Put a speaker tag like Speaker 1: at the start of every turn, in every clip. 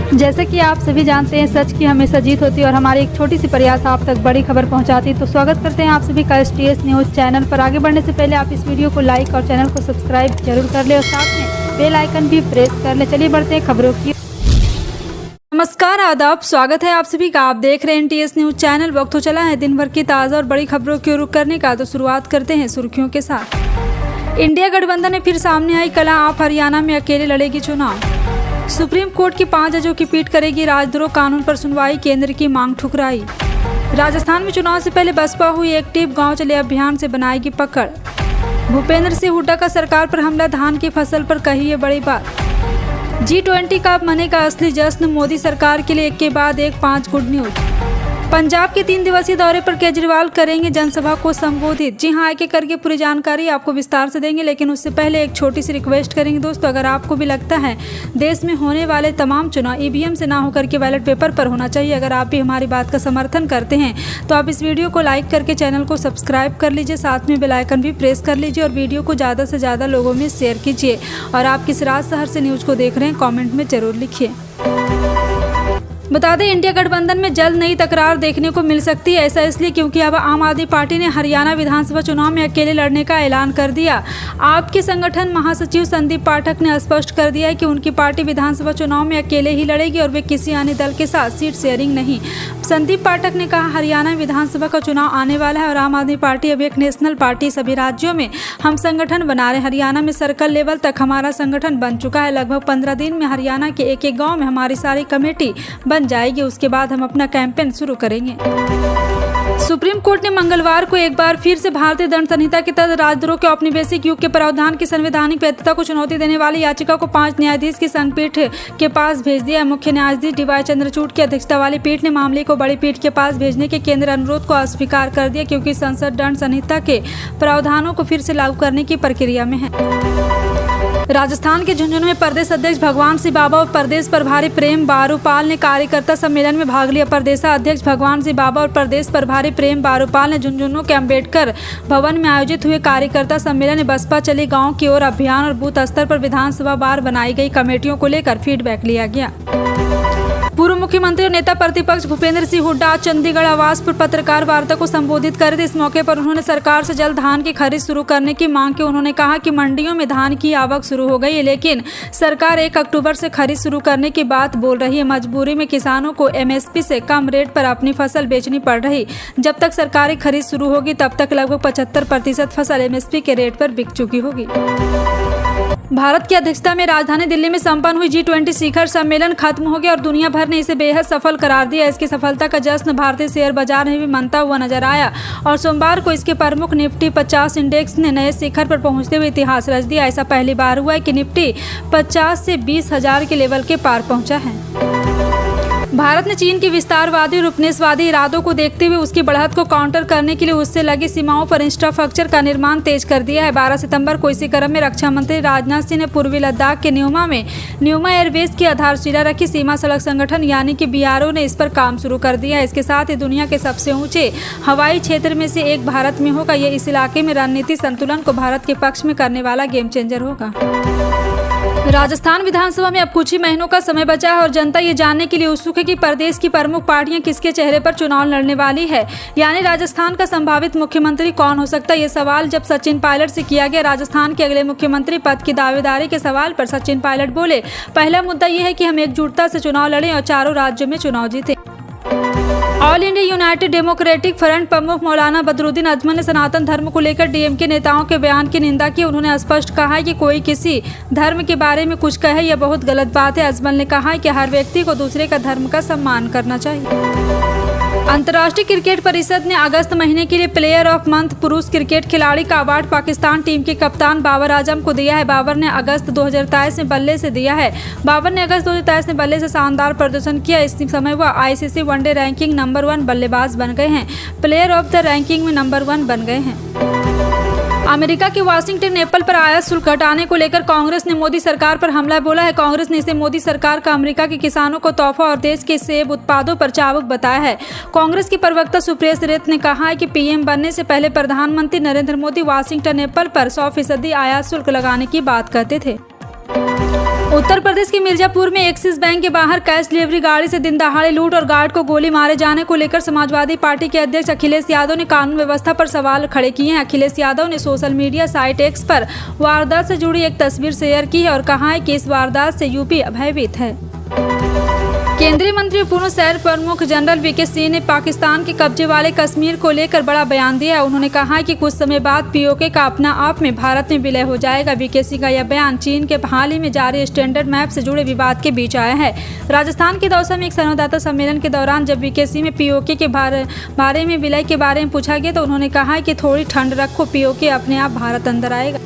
Speaker 1: जैसे कि आप सभी जानते हैं, सच की हमेशा जीत होती है और हमारी एक छोटी सी प्रयास आप तक बड़ी खबर पहुंचाती है। तो स्वागत करते हैं आप सभी का STS न्यूज़ चैनल पर। आगे बढ़ने से पहले आप इस वीडियो को लाइक और चैनल को सब्सक्राइब जरूर कर ले और साथ में बेल आइकन भी प्रेस कर ले। चलिए बढ़ते हैं खबरों की। नमस्कार, आदाब, स्वागत है आप सभी का। आप देख रहे हैं NTS न्यूज़ चैनल। वक्त हो चला है दिन भर की ताज़ा और बड़ी खबरों की रुख करने का। तो शुरुआत करते हैं सुर्खियों के साथ। इंडिया गठबंधन में फिर सामने आई कला, आप हरियाणा में अकेले लड़ेगी चुनाव। सुप्रीम कोर्ट की 5 जजों की पीठ करेगी राजद्रोह कानून पर सुनवाई, केंद्र की मांग ठुकराई। राजस्थान में चुनाव से पहले बसपा हुई एक्टिव, गांव चले अभियान से बनाएगी पकड़। भूपेंद्र सिंह हुड्डा का सरकार पर हमला, धान की फसल पर कही ये बड़ी बात। G20 का मनेगा असली जश्न, मोदी सरकार के लिए एक के बाद एक 5 गुड न्यूज। पंजाब के 3 दिवसीय दौरे पर केजरीवाल करेंगे जनसभा को संबोधित। जी हां, एक करके पूरी जानकारी आपको विस्तार से देंगे, लेकिन उससे पहले एक छोटी सी रिक्वेस्ट करेंगे दोस्तों। अगर आपको भी लगता है देश में होने वाले तमाम चुनाव EVM से ना होकर के बैलेट पेपर पर होना चाहिए, अगर आप भी हमारी बात का समर्थन करते हैं तो आप इस वीडियो को लाइक करके चैनल को सब्सक्राइब कर लीजिए, साथ में बेल आइकन भी प्रेस कर लीजिए और वीडियो को ज़्यादा से ज़्यादा लोगों में शेयर कीजिए। और आप किस राज शहर से न्यूज़ को देख रहे हैं कॉमेंट में जरूर लिखिए। बता दें, इंडिया गठबंधन में जल्द नई तकरार देखने को मिल सकती है। ऐसा इसलिए क्योंकि अब आम आदमी पार्टी ने हरियाणा विधानसभा चुनाव में अकेले लड़ने का ऐलान कर दिया। आप के संगठन महासचिव संदीप पाठक ने स्पष्ट कर दिया है कि उनकी पार्टी विधानसभा चुनाव में अकेले ही लड़ेगी और वे किसी अन्य दल के साथ सीट शेयरिंग नहीं। संदीप पाठक ने कहा, हरियाणा विधानसभा का चुनाव आने वाला है और आम आदमी पार्टी अब एक नेशनल पार्टी। सभी राज्यों में हम संगठन बना रहे हैं। हरियाणा में सर्कल लेवल तक हमारा संगठन बन चुका है। लगभग 15 दिन में हरियाणा के एक गाँव में हमारी सारी कमेटी बन जाएगी। उसके बाद हम अपना कैंपेन शुरू करेंगे। सुप्रीम कोर्ट ने मंगलवार को एक बार फिर से भारतीय दंड संहिता के तहत राजद्रोह के औपनिवेशिक युग के प्रावधान की संवैधानिक वैधता को चुनौती देने वाली याचिका को 5 न्यायाधीश की संघपीठ के पास भेज दिया है। मुख्य न्यायाधीश DY चंद्रचूड़ की अध्यक्षता वाली पीठ ने मामले को बड़ी पीठ के पास भेजने के केंद्र अनुरोध को अस्वीकार कर दिया, क्योंकि संसद दंड संहिता के प्रावधानों को फिर से लागू करने की प्रक्रिया में है। राजस्थान के झुंझुनू में प्रदेश अध्यक्ष भगवान सिंह बाबा और प्रदेश प्रभारी प्रेम बारूपाल ने कार्यकर्ता सम्मेलन में भाग लिया। प्रदेशाध्यक्ष भगवान सिंह बाबा और प्रदेश प्रभारी प्रेम बारूपाल ने झुंझुनू के अम्बेडकर भवन में आयोजित हुए कार्यकर्ता सम्मेलन में बसपा चली गांव की ओर अभियान और बूथ स्तर पर विधानसभा बार बनाई गई कमेटियों को लेकर फीडबैक लिया गया। पूर्व मुख्यमंत्री और नेता प्रतिपक्ष भूपेंद्र सिंह हुड्डा आज चंडीगढ़ आवास पर पत्रकार वार्ता को संबोधित कर रहे थे। इस मौके पर उन्होंने सरकार से जल्द धान की खरीद शुरू करने की मांग की। उन्होंने कहा कि मंडियों में धान की आवक शुरू हो गई है, लेकिन सरकार 1 अक्टूबर से खरीद शुरू करने की बात बोल रही है। मजबूरी में किसानों को MSP से कम रेट पर अपनी फसल बेचनी पड़ रही। जब तक सरकारी खरीद शुरू होगी तब तक लगभग 75% फसल MSP के रेट पर बिक चुकी होगी। भारत की अध्यक्षता में राजधानी दिल्ली में संपन्न हुई G20 शिखर सम्मेलन खत्म हो गया और दुनिया भर ने इसे बेहद सफल करार दिया। इसकी सफलता का जश्न भारतीय शेयर बाजार में भी मनता हुआ नजर आया और सोमवार को इसके प्रमुख निफ्टी 50 इंडेक्स ने नए शिखर पर पहुंचते हुए इतिहास रच दिया। ऐसा पहली बार हुआ है कि निफ्टी 50 से 20,000 के लेवल के पार पहुंचा है। भारत ने चीन की विस्तारवादी और उपनिवेशवादी इरादों को देखते हुए उसकी बढ़त को काउंटर करने के लिए उससे लगी सीमाओं पर इंफ्रास्ट्रक्चर का निर्माण तेज कर दिया है। 12 सितंबर को इसी क्रम में रक्षा मंत्री राजनाथ सिंह ने पूर्वी लद्दाख के न्यूमा में न्यूमा एयरबेस की आधारशिला रखी। सीमा सड़क संगठन यानी कि BRO ने इस पर काम शुरू कर दिया है। इसके साथ ही दुनिया के सबसे ऊंचे हवाई क्षेत्र में से एक भारत में होगा। ये इस इलाके में रणनीतिक संतुलन को भारत के पक्ष में करने वाला गेम चेंजर होगा। राजस्थान विधानसभा में अब कुछ ही महीनों का समय बचा है और जनता ये जानने के लिए उत्सुक है कि प्रदेश की प्रमुख पार्टियां किसके चेहरे पर चुनाव लड़ने वाली है, यानी राजस्थान का संभावित मुख्यमंत्री कौन हो सकता है। ये सवाल जब सचिन पायलट से किया गया राजस्थान के अगले मुख्यमंत्री पद की दावेदारी के सवाल पर सचिन पायलट बोले, पहला मुद्दा ये है कि हम एकजुटता से चुनाव लड़ें और चारों राज्यों में चुनाव जीतें। All India United Democratic Front प्रमुख मौलाना बदरुद्दीन अजमल ने सनातन धर्म को लेकर DMK नेताओं के बयान की निंदा की। उन्होंने स्पष्ट कहा है कि कोई किसी धर्म के बारे में कुछ कहे यह बहुत गलत बात है। अजमल ने कहा है कि हर व्यक्ति को दूसरे का धर्म का सम्मान करना चाहिए। अंतर्राष्ट्रीय क्रिकेट परिषद ने अगस्त महीने के लिए प्लेयर ऑफ मंथ पुरुष क्रिकेट खिलाड़ी का अवार्ड पाकिस्तान टीम के कप्तान बाबर आजम को दिया है। बाबर ने अगस्त 2023 में बल्ले से दिया है। बाबर ने अगस्त 2023 में बल्ले से शानदार प्रदर्शन किया। इस समय वह ICC वनडे रैंकिंग नंबर 1 बल्लेबाज बन गए हैं। प्लेयर ऑफ द रैंकिंग में नंबर 1 बन गए हैं। अमेरिका के वाशिंगटन एप्पल पर आयात शुल्क हटाने को लेकर कांग्रेस ने मोदी सरकार पर हमला बोला है। कांग्रेस ने इसे मोदी सरकार का अमेरिका के किसानों को तोहफा और देश के सेब उत्पादों पर चाबुक बताया है। कांग्रेस की प्रवक्ता सुप्रिया सुरे ने कहा है कि PM बनने से पहले प्रधानमंत्री नरेंद्र मोदी वाशिंगटन एप्पल पर 100% आयात शुल्क लगाने की बात कहते थे। उत्तर प्रदेश के मिर्जापुर में एक्सिस बैंक के बाहर कैश डिलीवरी गाड़ी से दिन दहाड़े लूट और गार्ड को गोली मारे जाने को लेकर समाजवादी पार्टी के अध्यक्ष अखिलेश यादव ने कानून व्यवस्था पर सवाल खड़े किए हैं। अखिलेश यादव ने सोशल मीडिया साइट एक्स पर वारदात से जुड़ी एक तस्वीर शेयर की है और कहा है कि इस वारदात से यूपी भयभीत है। केंद्रीय मंत्री पूर्व सैन्य प्रमुख जनरल वीके सिंह ने पाकिस्तान के कब्जे वाले कश्मीर को लेकर बड़ा बयान दिया है। उन्होंने कहा है कि कुछ समय बाद पीओके का अपना आप में भारत में विलय हो जाएगा। वीके सिंह का यह बयान चीन के हाल ही में जारी स्टैंडर्ड मैप से जुड़े विवाद के बीच आया है। राजस्थान के दौसा में एक संवाददाता सम्मेलन के दौरान जब वीके सिंह में पीओके के बारे में विलय के बारे में पूछा गया तो उन्होंने कहा कि थोड़ी ठंड रखो, पीओके अपने आप भारत अंदर आएगा।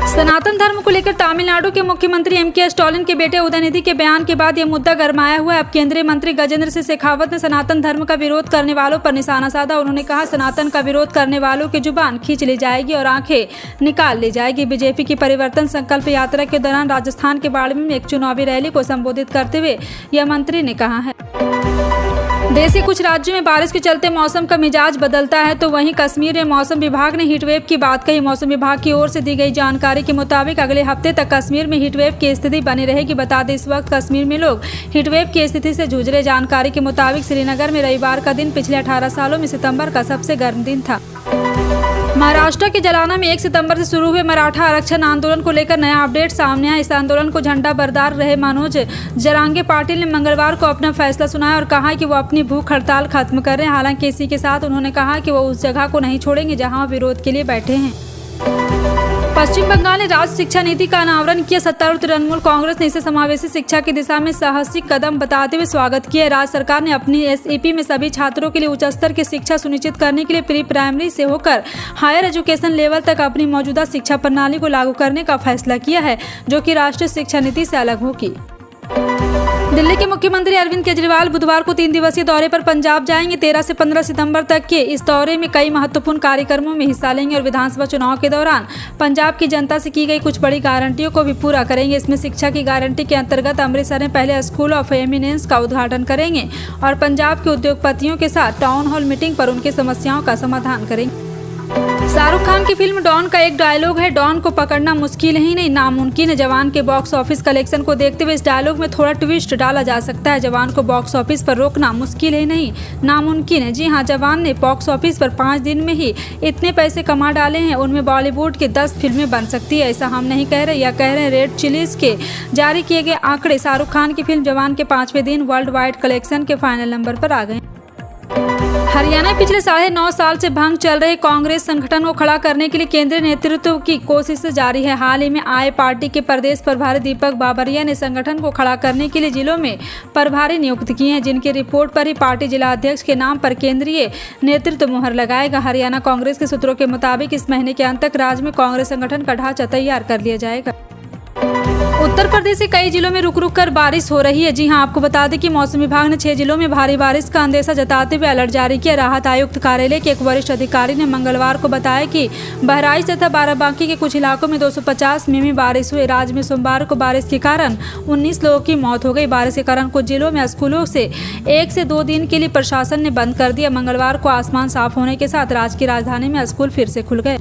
Speaker 1: सनातन धर्म को लेकर तमिलनाडु के मुख्यमंत्री एमके स्टालिन के बेटे उदयनिधि के बयान के बाद यह मुद्दा गरमाया हुआ है। अब केंद्रीय मंत्री गजेंद्र सिंह शेखावत ने सनातन धर्म का विरोध करने वालों पर निशाना साधा। उन्होंने कहा, सनातन का विरोध करने वालों की जुबान खींच ली जाएगी और आंखें निकाल ली जाएगी। बीजेपी की परिवर्तन संकल्प यात्रा के दौरान राजस्थान के बाड़मेर में एक चुनावी रैली को संबोधित करते हुए यह मंत्री ने कहा है। देश के कुछ राज्यों में बारिश के चलते मौसम का मिजाज बदलता है तो वहीं कश्मीर में मौसम विभाग ने हीटवेव की बात कही। मौसम विभाग की ओर से दी गई जानकारी के मुताबिक अगले हफ्ते तक कश्मीर में हीटवेव की स्थिति बनी रहेगी। बता दें, इस वक्त कश्मीर में लोग हीटवेव की स्थिति से जूझ रहे। जानकारी के मुताबिक श्रीनगर में रविवार का दिन पिछले 18 सालों में सितंबर का सबसे गर्म दिन था। महाराष्ट्र के जलाना में 1 सितंबर से शुरू हुए मराठा आरक्षण आंदोलन को लेकर नया अपडेट सामने आया। इस आंदोलन को झंडा बरदार रहे मनोज जरांगे पाटिल ने मंगलवार को अपना फैसला सुनाया और कहा कि वो अपनी भूख हड़ताल खत्म कर रहे हैं। हालांकि इसी के साथ उन्होंने कहा कि वो उस जगह को नहीं छोड़ेंगे जहां विरोध के लिए बैठे हैं। पश्चिम बंगाल ने राज्य शिक्षा नीति का अनावरण किया। सत्तारूढ़ तृणमूल कांग्रेस ने इसे समावेशी शिक्षा की दिशा में साहसिक कदम बताते हुए स्वागत किया। राज्य सरकार ने अपनी एसईपी में सभी छात्रों के लिए उच्च स्तर की शिक्षा सुनिश्चित करने के लिए प्री प्राइमरी से होकर हायर एजुकेशन लेवल तक अपनी मौजूदा शिक्षा प्रणाली को लागू करने का फैसला किया है, जो कि राष्ट्रीय शिक्षा नीति से अलग होगी। दिल्ली के मुख्यमंत्री अरविंद केजरीवाल बुधवार को 3 दिवसीय दौरे पर पंजाब जाएंगे। 13 से 15 सितंबर तक के इस दौरे में कई महत्वपूर्ण कार्यक्रमों में हिस्सा लेंगे और विधानसभा चुनाव के दौरान पंजाब की जनता से की गई कुछ बड़ी गारंटियों को भी पूरा करेंगे। इसमें शिक्षा की गारंटी के अंतर्गत अमृतसर में पहले स्कूल ऑफ एमिनेंस का उद्घाटन करेंगे और पंजाब के उद्योगपतियों के साथ टाउन हॉल मीटिंग पर उनकी समस्याओं का समाधान करेंगे। शाहरुख खान की फिल्म डॉन का एक डायलॉग है, डॉन को पकड़ना मुश्किल ही नहीं नामुमकिन है। जवान के बॉक्स ऑफिस कलेक्शन को देखते हुए इस डायलॉग में थोड़ा ट्विस्ट डाला जा सकता है। जवान को बॉक्स ऑफिस पर रोकना मुश्किल ही नहीं नामुमकिन है। जी हां, जवान ने बॉक्स ऑफिस पर 5 दिन में ही इतने पैसे कमा डाले हैं, उनमें बॉलीवुड की 10 फिल्में बन सकती है। ऐसा हम नहीं कह रहे, या कह रहे हैं रेड चिलीज के जारी किए गए आंकड़े। शाहरुख खान की फिल्म जवान के 5वें दिन वर्ल्ड वाइड कलेक्शन के फाइनल नंबर पर आ गए। हरियाणा में पिछले 9.5 साल से भंग चल रहे कांग्रेस संगठन को खड़ा करने के लिए केंद्रीय नेतृत्व की कोशिश जारी है। हाल ही में आए पार्टी के प्रदेश प्रभारी दीपक बाबरिया ने संगठन को खड़ा करने के लिए जिलों में प्रभारी नियुक्त किए हैं, जिनकी रिपोर्ट पर ही पार्टी जिला अध्यक्ष के नाम पर केंद्रीय नेतृत्व मुहर लगाएगा। हरियाणा कांग्रेस के सूत्रों के मुताबिक इस महीने के अंत तक राज्य में कांग्रेस संगठन का ढांचा तैयार कर लिया जाएगा। उत्तर प्रदेश के कई जिलों में रुक रुक कर बारिश हो रही है। जी हां, आपको बता दें कि मौसम विभाग ने 6 जिलों में भारी बारिश का अंदेशा जताते हुए अलर्ट जारी किया। राहत आयुक्त कार्यालय के एक वरिष्ठ अधिकारी ने मंगलवार को बताया कि बहराइच तथा बाराबांकी के कुछ इलाकों में 250 मिमी बारिश हुई। राज्य में सोमवार को बारिश के कारण 19 लोगों की मौत हो गई। बारिश के कारण कुछ जिलों में स्कूलों से 1 से 2 दिन के लिए प्रशासन ने बंद कर दिया। मंगलवार को आसमान साफ होने के साथ राज्य की राजधानी में स्कूल फिर से खुल गए।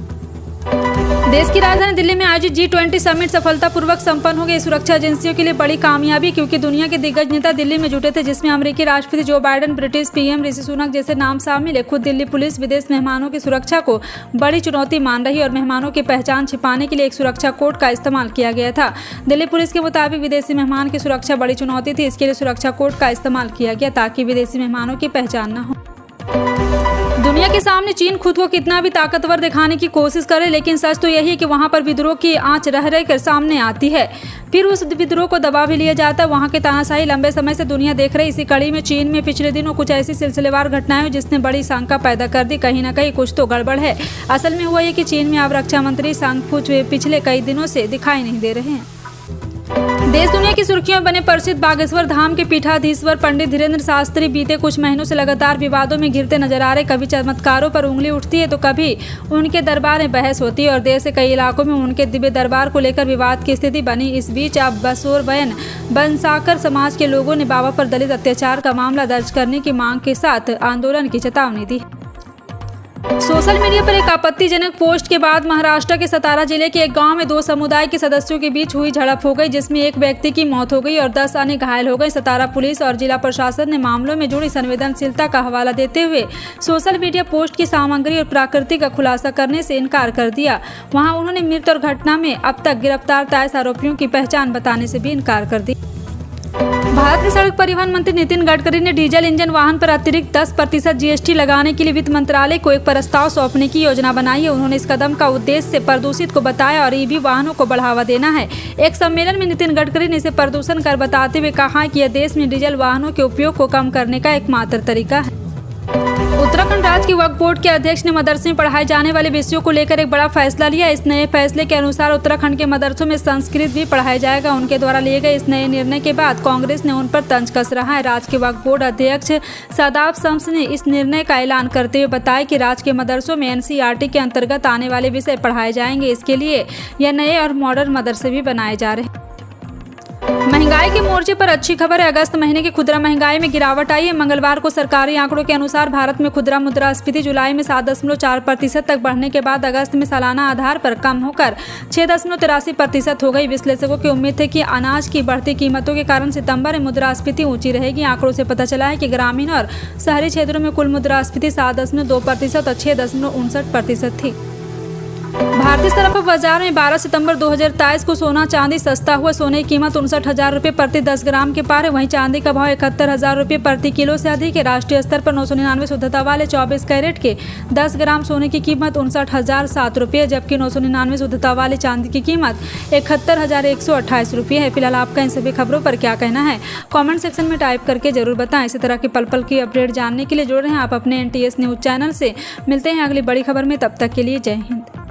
Speaker 1: देश की राजधानी दिल्ली में आयोजित G20 समिट सफलतापूर्वक संपन्न हो गई। सुरक्षा एजेंसियों के लिए बड़ी कामयाबी, क्योंकि दुनिया के दिग्गज नेता दिल्ली में जुटे थे, जिसमें अमेरिकी राष्ट्रपति Joe Biden, British PM Rishi Sunak जैसे नाम शामिल है। खुद दिल्ली पुलिस विदेश मेहमानों की सुरक्षा को बड़ी चुनौती मान रही और मेहमानों की पहचान छिपाने के लिए एक सुरक्षा कोड का इस्तेमाल किया गया था। दिल्ली पुलिस के मुताबिक विदेशी मेहमान की सुरक्षा बड़ी चुनौती थी, इसके लिए सुरक्षा कोड का इस्तेमाल किया गया ताकि विदेशी मेहमानों की पहचान न हो। दुनिया के सामने चीन खुद को कितना भी ताकतवर दिखाने की कोशिश करे, लेकिन सच तो यही है कि वहां पर विद्रोह की आंच रह रहकर सामने आती है, फिर उस विद्रोह को दबा भी लिया जाता है। वहां के तानाशाही लंबे समय से दुनिया देख रही। इसी कड़ी में चीन में पिछले दिनों कुछ ऐसी सिलसिलेवार घटनाएं हुई जिसने बड़ी शंका पैदा कर दी। कहीं ना कहीं कुछ तो गड़बड़ है। असल में हुआ ये कि चीन में अब रक्षा मंत्री सांग फूच पिछले कई दिनों से दिखाई नहीं दे रहे हैं। देश दुनिया की सुर्खियों में बने प्रसिद्ध बागेश्वर धाम के पीठाधीश्वर पंडित धीरेन्द्र शास्त्री बीते कुछ महीनों से लगातार विवादों में घिरते नजर आ रहे। कभी चमत्कारों पर उंगली उठती है तो कभी उनके दरबार में बहस होती है और देश के कई इलाकों में उनके दिव्य दरबार को लेकर विवाद की स्थिति बनी। इस बीच अब बसोर बयन बनसाकर समाज के लोगों ने बाबा पर दलित अत्याचार का मामला दर्ज करने की मांग के साथ आंदोलन की चेतावनी दी। सोशल मीडिया पर एक आपत्तिजनक पोस्ट के बाद महाराष्ट्र के सतारा जिले के एक गांव में दो समुदाय के सदस्यों के बीच हुई झड़प हो गई, जिसमें एक व्यक्ति की मौत हो गई और 10 अन्य घायल हो गए। सतारा पुलिस और जिला प्रशासन ने मामलों में जुड़ी संवेदनशीलता का हवाला देते हुए सोशल मीडिया पोस्ट की सामग्री और प्रकृति का खुलासा करने से इनकार कर दिया। वहाँ उन्होंने मृत और घटना में अब तक गिरफ्तार 23 आरोपियों की पहचान बताने से भी इनकार कर दी। भारत के सड़क परिवहन मंत्री नितिन गडकरी ने डीजल इंजन वाहन पर अतिरिक्त 10% जीएसटी लगाने के लिए वित्त मंत्रालय को एक प्रस्ताव सौंपने की योजना बनाई है। उन्होंने इस कदम का उद्देश्य प्रदूषित को बताया और ईवी वाहनों को बढ़ावा देना है। एक सम्मेलन में नितिन गडकरी ने इसे प्रदूषण कर बताते हुए कहा कि यह देश में डीजल वाहनों के उपयोग को कम करने का एकमात्र तरीका है। उत्तराखंड राज्य के वक्फ बोर्ड के अध्यक्ष ने मदरसे में पढ़ाए जाने वाले विषयों को लेकर एक बड़ा फैसला लिया। इस नए फैसले के अनुसार उत्तराखंड के मदरसों में संस्कृत भी पढ़ाया जाएगा। उनके द्वारा लिए गए इस नए निर्णय के बाद कांग्रेस ने उन पर तंज कस रहा है। राज्य के वक्फ बोर्ड अध्यक्ष शादाब शम्स ने इस निर्णय का ऐलान करते हुए बताया कि राज्य के मदरसों में एनसीईआरटी के अंतर्गत आने वाले विषय पढ़ाए जाएंगे। इसके लिए यह नए और मॉडर्न मदरसे भी बनाए जा रहे हैं। महंगाई के मोर्चे पर अच्छी खबर है। अगस्त महीने की खुदरा महंगाई में गिरावट आई है। मंगलवार को सरकारी आंकड़ों के अनुसार भारत में खुदरा मुद्रास्फीति जुलाई में 7.4% तक बढ़ने के बाद अगस्त में सालाना आधार पर कम होकर 6.83% हो गई। विश्लेषकों की उम्मीद है कि अनाज की बढ़ती कीमतों के कारण सितंबर में मुद्रास्फीति ऊंची रहेगी। आंकड़ों से पता चला है कि ग्रामीण और शहरी क्षेत्रों में कुल मुद्रास्फीति 7.2% और 6.59% थी। भारतीय सराफा बाजार में 12 सितंबर 2023 को सोना चांदी सस्ता हुआ। सोने की कीमत 59,000 रुपये प्रति 10 ग्राम के पार है। वहीं चांदी का भाव 71,000 रुपये प्रति किलो से अधिक है। राष्ट्रीय स्तर पर 999 शुद्धता वाले 24 कैरेट के 10 ग्राम सोने की कीमत 59,007 रुपये, जबकि 999 शुद्धता वाले चांदी की कीमत 71,128 रुपये है। फिलहाल आपका इन सभी खबरों पर क्या कहना है, कमेंट सेक्शन में टाइप करके जरूर बताएं। इसी तरह की पल पल की अपडेट जानने के लिए जुड़ रहे हैं आप अपने NTS न्यूज़ चैनल से। मिलते हैं अगली बड़ी खबर में, तब तक के लिए जय हिंद।